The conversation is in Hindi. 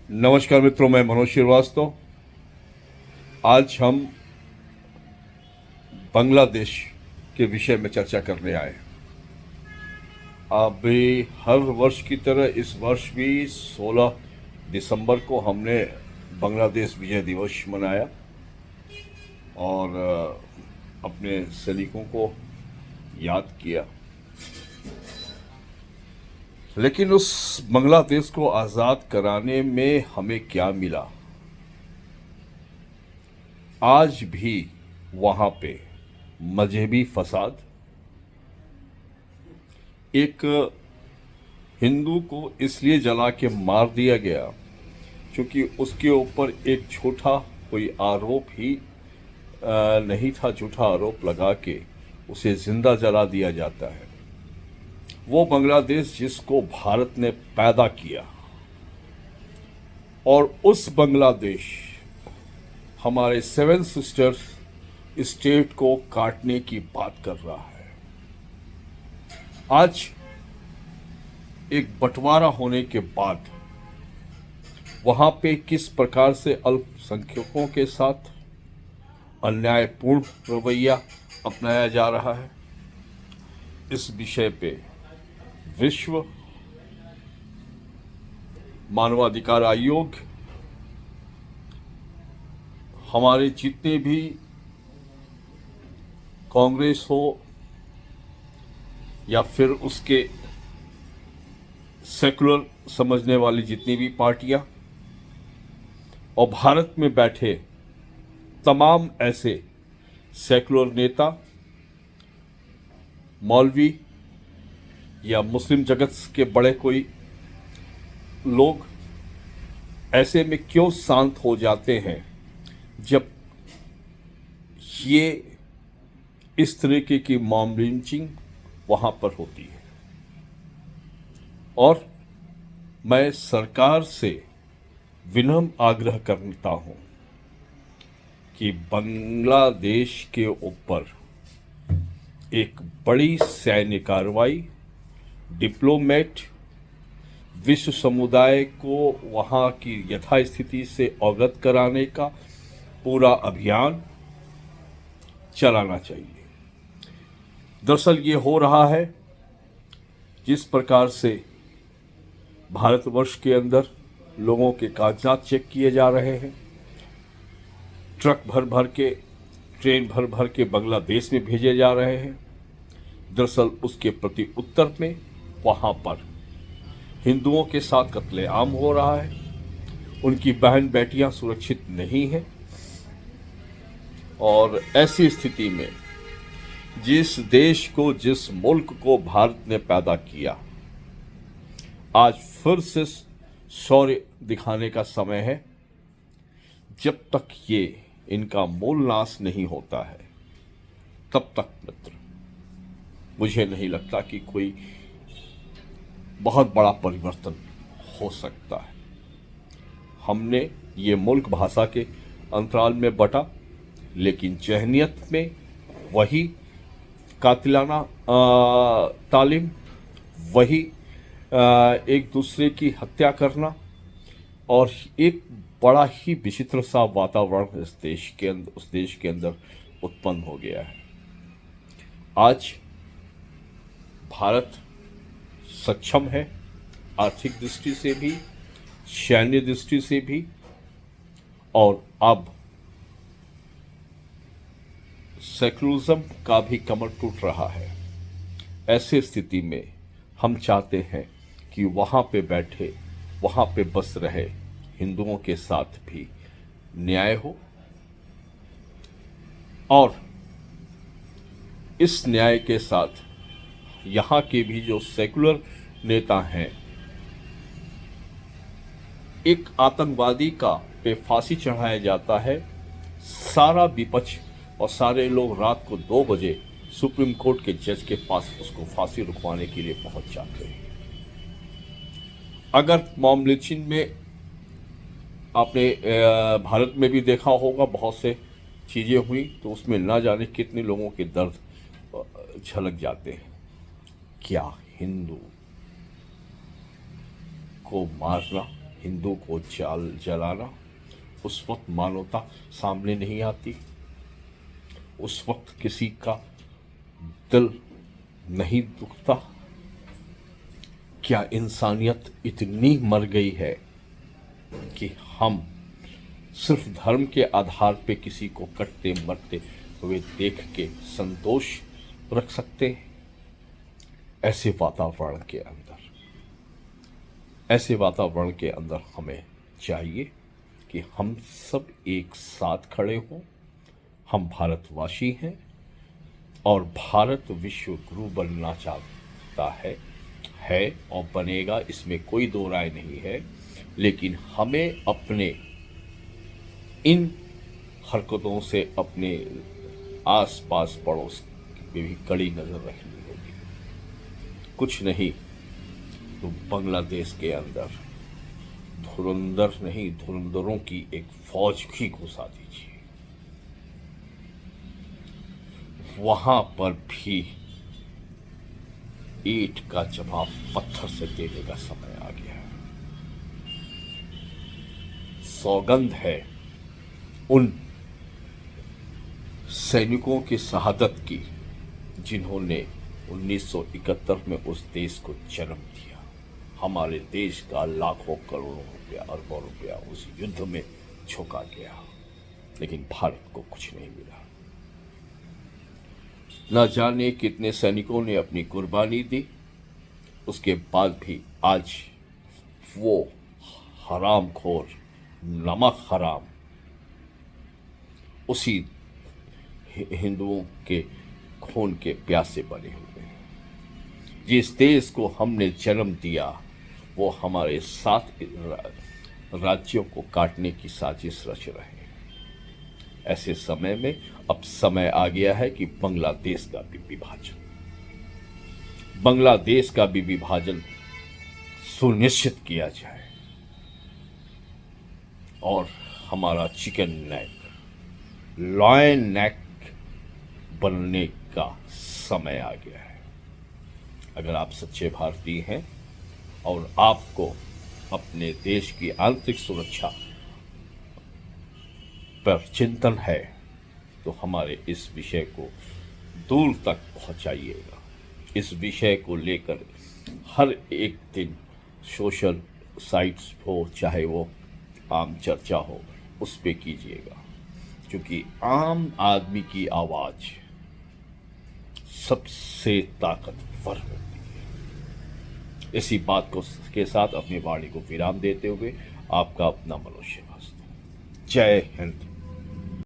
नमस्कार मित्रों, मैं मनोज श्रीवास्तव। आज हम बांग्लादेश के विषय में चर्चा करने आए। अभी हर वर्ष की तरह इस वर्ष भी 16 दिसंबर को हमने बांग्लादेश विजय दिवस मनाया और अपने सैनिकों को याद किया। लेकिन उस बांग्लादेश को आज़ाद कराने में हमें क्या मिला? आज भी वहाँ पे मजहबी फसाद, एक हिंदू को इसलिए जला के मार दिया गया क्योंकि उसके ऊपर एक झूठा कोई आरोप ही नहीं था, झूठा आरोप लगा के उसे जिंदा जला दिया जाता है। वो बांग्लादेश जिसको भारत ने पैदा किया, और उस बांग्लादेश हमारे सेवन सिस्टर्स स्टेट को काटने की बात कर रहा है। आज एक बंटवारा होने के बाद वहां पे किस प्रकार से अल्पसंख्यकों के साथ अन्यायपूर्ण रवैया अपनाया जा रहा है, इस विषय पे विश्व मानवाधिकार आयोग, हमारे जितने भी कांग्रेस हो या फिर उसके सेकुलर समझने वाली जितनी भी पार्टियां, और भारत में बैठे तमाम ऐसे सेकुलर नेता, मौलवी या मुस्लिम जगत के बड़े कोई लोग ऐसे में क्यों शांत हो जाते हैं जब ये इस तरीके की मॉब लिंचिंग वहां पर होती है? और मैं सरकार से विनम्र आग्रह करता हूं कि बांग्लादेश के ऊपर एक बड़ी सैन्य कार्रवाई, डिप्लोमेट, विश्व समुदाय को वहां की यथास्थिति से अवगत कराने का पूरा अभियान चलाना चाहिए। दरअसल ये हो रहा है जिस प्रकार से भारतवर्ष के अंदर लोगों के कागजात चेक किए जा रहे हैं, ट्रक भर भर के, ट्रेन भर भर के बांग्लादेश में भेजे जा रहे हैं। दरअसल उसके प्रति उत्तर में वहाँ पर हिंदुओं के साथ कत्लेआम हो रहा है, उनकी बहन बेटियां सुरक्षित नहीं हैं। और ऐसी स्थिति में जिस देश को, जिस मुल्क को भारत ने पैदा किया, आज फिर से शौर्य दिखाने का समय है। जब तक ये इनका मूल नाश नहीं होता है तब तक मित्र मुझे नहीं लगता कि कोई बहुत बड़ा परिवर्तन हो सकता है। हमने ये मुल्क भाषा के अंतराल में बटा, लेकिन जहनियत में वही कातिलाना तालीम, वही एक दूसरे की हत्या करना, और एक बड़ा ही विचित्र सा वातावरण उस देश के अंदर उत्पन्न हो गया है। आज भारत सक्षम है, आर्थिक दृष्टि से भी, सैन्य दृष्टि से भी, और अब सेकुलरिज्म का भी कमर टूट रहा है। ऐसी स्थिति में हम चाहते हैं कि वहाँ पे बैठे, वहाँ पे बस रहे हिंदुओं के साथ भी न्याय हो, और इस न्याय के साथ यहाँ के भी जो सेकुलर नेता हैं, एक आतंकवादी का पे फांसी चढ़ाया जाता है, सारा विपक्ष और सारे लोग रात को 2 बजे सुप्रीम कोर्ट के जज के पास उसको फांसी रुकवाने के लिए पहुंच जाते हैं। अगर मॉब लिंचिंग में आपने भारत में भी देखा होगा, बहुत से चीज़ें हुई, तो उसमें ना जाने कितने लोगों के दर्द झलक जाते हैं। क्या हिंदू को मारना हिंदू को जलाना, उस वक्त मानवता सामने नहीं आती, उस वक्त किसी का दिल नहीं दुखता। क्या इंसानियत इतनी मर गई है कि हम सिर्फ धर्म के आधार पे किसी को कटते मरते हुए देख के संतोष रख सकते हैं? ऐसे वातावरण के अंदर हमें चाहिए कि हम सब एक साथ खड़े हों। हम भारतवासी हैं और भारत विश्व गुरु बनना चाहता है और बनेगा, इसमें कोई दो राय नहीं है। लेकिन हमें अपने इन हरकतों से अपने आसपास पड़ोस पे भी कड़ी नज़र रखनी होगी। कुछ नहीं तो बांग्लादेश के अंदर धुरंधरों की एक फौज भी घुसा दीजिए। वहां पर भी ईंट का जवाब पत्थर से देने का समय आ गया है। सौगंध है उन सैनिकों की शहादत की जिन्होंने 1971 में उस देश को जन्म दिया। हमारे देश का लाखों करोड़ों रुपया, अरबों रुपया उस युद्ध में झोंका गया, लेकिन भारत को कुछ नहीं मिला। न जाने कितने सैनिकों ने अपनी कुर्बानी दी, उसके बाद भी आज वो हरामखोर, नमक हराम उसी हिंदुओं के खून के प्यासे बने हुए हैं। जिस देश को हमने जन्म दिया वो हमारे 7 राज्यों को काटने की साजिश रच रहे हैं। ऐसे समय में अब समय आ गया है कि बांग्लादेश का भी विभाजन सुनिश्चित किया जाए और हमारा चिकन नेक, लॉयन नेक बनने का समय आ गया है। अगर आप सच्चे भारतीय हैं और आपको अपने देश की आंतरिक सुरक्षा पर चिंतन है तो हमारे इस विषय को दूर तक पहुंचाइएगा। इस विषय को लेकर हर एक दिन सोशल साइट्स हो, चाहे वो आम चर्चा हो, उस पे कीजिएगा, क्योंकि आम आदमी की आवाज़ सबसे ताकतवर होती है। इसी बात के साथ अपनी वाणी को विराम देते हुए आपका अपना मनुष्य। जय हिंद।